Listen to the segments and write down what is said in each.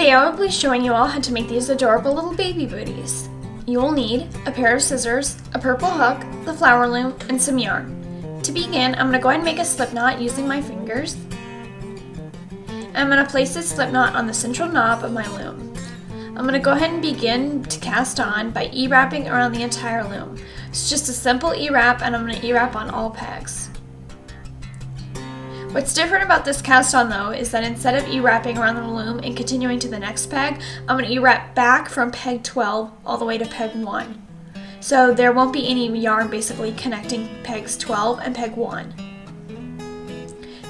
Today I will be showing you all how to make these adorable little baby booties. You will need a pair of scissors, a purple hook, the flower loom, and some yarn. To begin, I'm going to go ahead and make a slip knot using my fingers. I'm going to place this slip knot on the central knob of my loom. I'm going to go ahead and begin to cast on by E-wrapping around the entire loom. It's just a simple E-wrap, and I'm going to E-wrap on all pegs. What's different about this cast on though is that instead of E-wrapping around the loom and continuing to the next peg, I'm going to E-wrap back from peg 12 all the way to peg 1. So there won't be any yarn basically connecting pegs 12 and peg 1.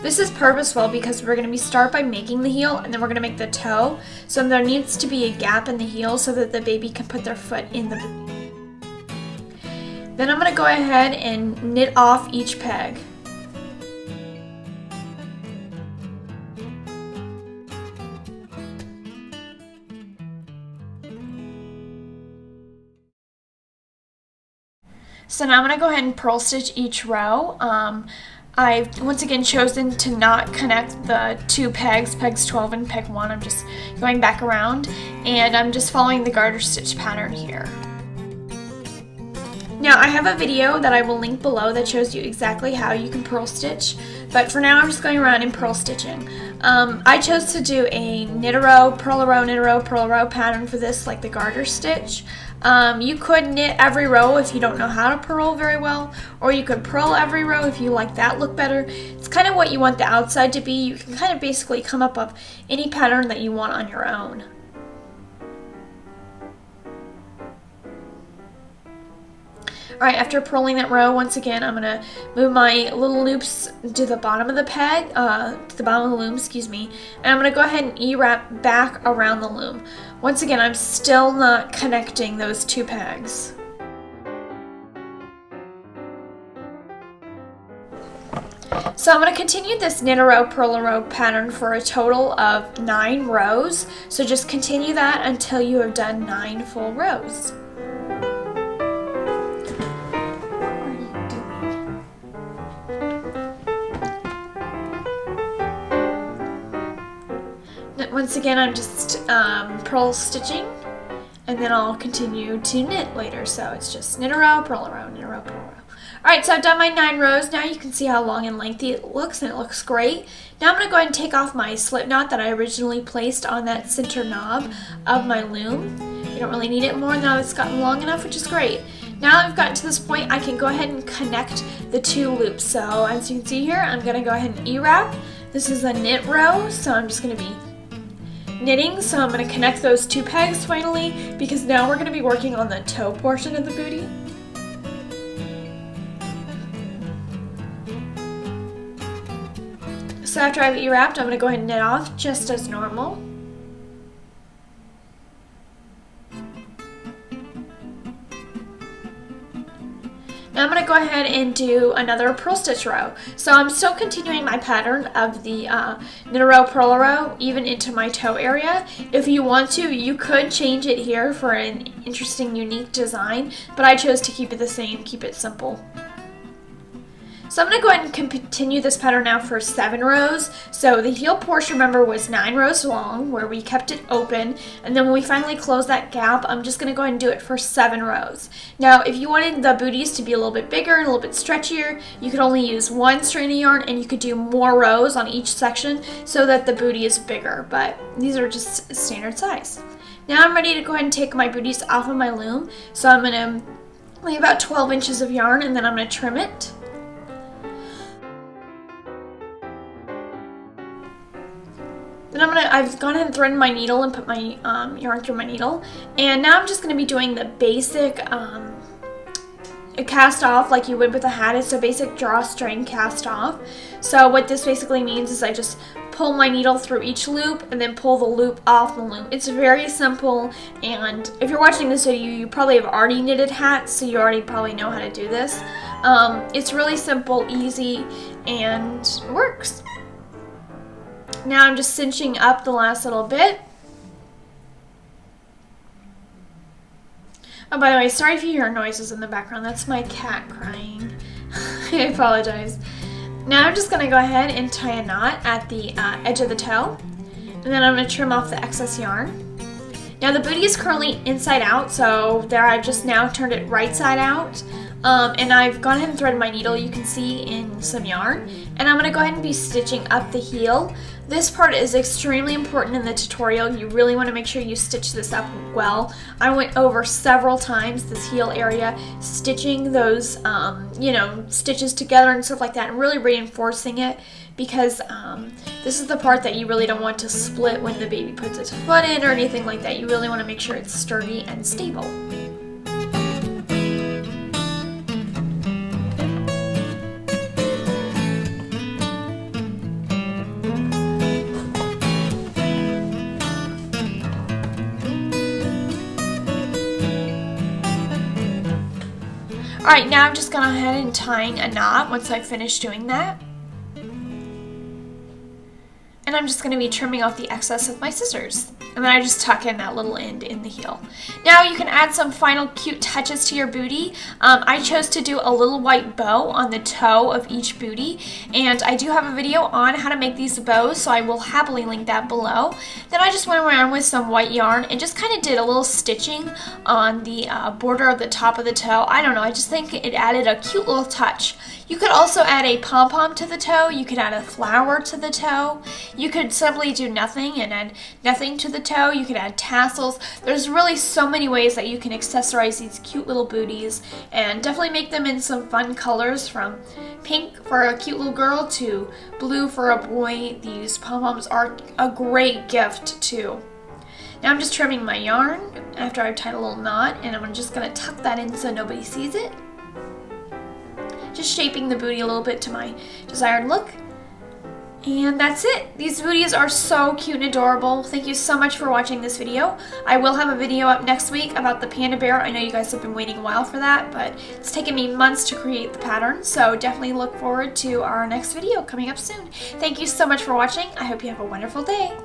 This is purposeful because we're going to start by making the heel and then we're going to make the toe. So there needs to be a gap in the heel so that the baby can put their foot in the boot. Then I'm going to go ahead and knit off each peg. So now I'm going to go ahead and purl stitch each row. I've once again chosen to not connect the two pegs, pegs 12 and peg 1. I'm just going back around and I'm just following the garter stitch pattern here. Now I have a video that I will link below that shows you exactly how you can purl stitch, but for now I'm just going around and purl stitching. I chose to do a knit a row, purl a row, knit a row, purl a row pattern for this, like the garter stitch. You could knit every row if you don't know how to purl very well, or you could purl every row if you like that look better. It's kind of what you want the outside to be. You can kind of basically come up with any pattern that you want on your own. Alright, after purling that row, once again, I'm going to move my little loops to the bottom of the peg, to the bottom of the loom, excuse me, and I'm going to go ahead and E-wrap back around the loom. Once again, I'm still not connecting those two pegs. So I'm going to continue this knit a row, purl a row pattern for a total of 9 rows. So just continue that until you have done 9 full rows. Once again, I'm just purl stitching, and then I'll continue to knit later. So it's just knit a row, purl a row, knit a row, purl a row. Alright, so I've done my 9 rows. Now you can see how long and lengthy it looks, and it looks great. Now I'm going to go ahead and take off my slip knot that I originally placed on that center knob of my loom. You don't really need it more now it's gotten long enough, which is great. Now that I've gotten to this point, I can go ahead and connect the 2 loops. So as you can see here, I'm going to go ahead and E-wrap. This is a knit row, so I'm just going to be knitting, so I'm going to connect those 2 pegs finally, because now we're going to be working on the toe portion of the booty. So after I've E-wrapped, I'm going to go ahead and knit off just as normal. Now I'm going to go ahead and do another purl stitch row. So I'm still continuing my pattern of the knit a row, purl a row, even into my toe area. If you want to, you could change it here for an interesting, unique design, but I chose to keep it the same, keep it simple. So I'm going to go ahead and continue this pattern now for 7 rows. So the heel portion, remember, was 9 rows long, where we kept it open, and then when we finally close that gap, I'm just going to go ahead and do it for 7 rows. Now, if you wanted the booties to be a little bit bigger and a little bit stretchier, you could only use 1 strand of yarn, and you could do more rows on each section so that the booty is bigger, but these are just standard size. Now I'm ready to go ahead and take my booties off of my loom. So I'm going to leave about 12 inches of yarn, and then I'm going to trim it. Then I've gone ahead and threaded my needle and put my yarn through my needle. And now I'm just going to be doing the basic cast off like you would with a hat. It's a basic drawstring cast off. So what this basically means is I just pull my needle through each loop and then pull the loop off the loop. It's very simple, and if you're watching this video, you probably have already knitted hats, so you already probably know how to do this. It's really simple, easy, and works. Now I'm just cinching up the last little bit. Oh, by the way, sorry if you hear noises in the background. That's my cat crying. I apologize. Now I'm just going to go ahead and tie a knot at the edge of the toe. And then I'm going to trim off the excess yarn. Now the booty is currently inside out, so there I've just now turned it right side out. And I've gone ahead and threaded my needle, you can see, in some yarn. And I'm going to go ahead and be stitching up the heel. This part is extremely important in the tutorial. You really want to make sure you stitch this up well. I went over several times this heel area, stitching those, stitches together and stuff like that, and really reinforcing it, because this is the part that you really don't want to split when the baby puts its foot in or anything like that. You really want to make sure it's sturdy and stable. Alright, now I'm just going ahead and tying a knot once I finish doing that. And I'm just going to be trimming off the excess with my scissors. And then I just tuck in that little end in the heel. Now you can add some final cute touches to your booty. I chose to do a little white bow on the toe of each booty. And I do have a video on how to make these bows, so I will happily link that below. Then I just went around with some white yarn and just kind of did a little stitching on the border of the top of the toe. I don't know, I just think it added a cute little touch. You could also add a pom-pom to the toe. You could add a flower to the toe. You could simply do nothing and add nothing to the toe. You could add tassels. There's really so many ways that you can accessorize these cute little booties, and definitely make them in some fun colors, from pink for a cute little girl to blue for a boy. These pom-poms are a great gift too. Now I'm just trimming my yarn after I've tied a little knot, and I'm just going to tuck that in so nobody sees it. Just shaping the booty a little bit to my desired look. And that's it. These booties are so cute and adorable. Thank you so much for watching this video. I will have a video up next week about the panda bear. I know you guys have been waiting a while for that, but it's taken me months to create the pattern, so definitely look forward to our next video coming up soon. Thank you so much for watching. I hope you have a wonderful day.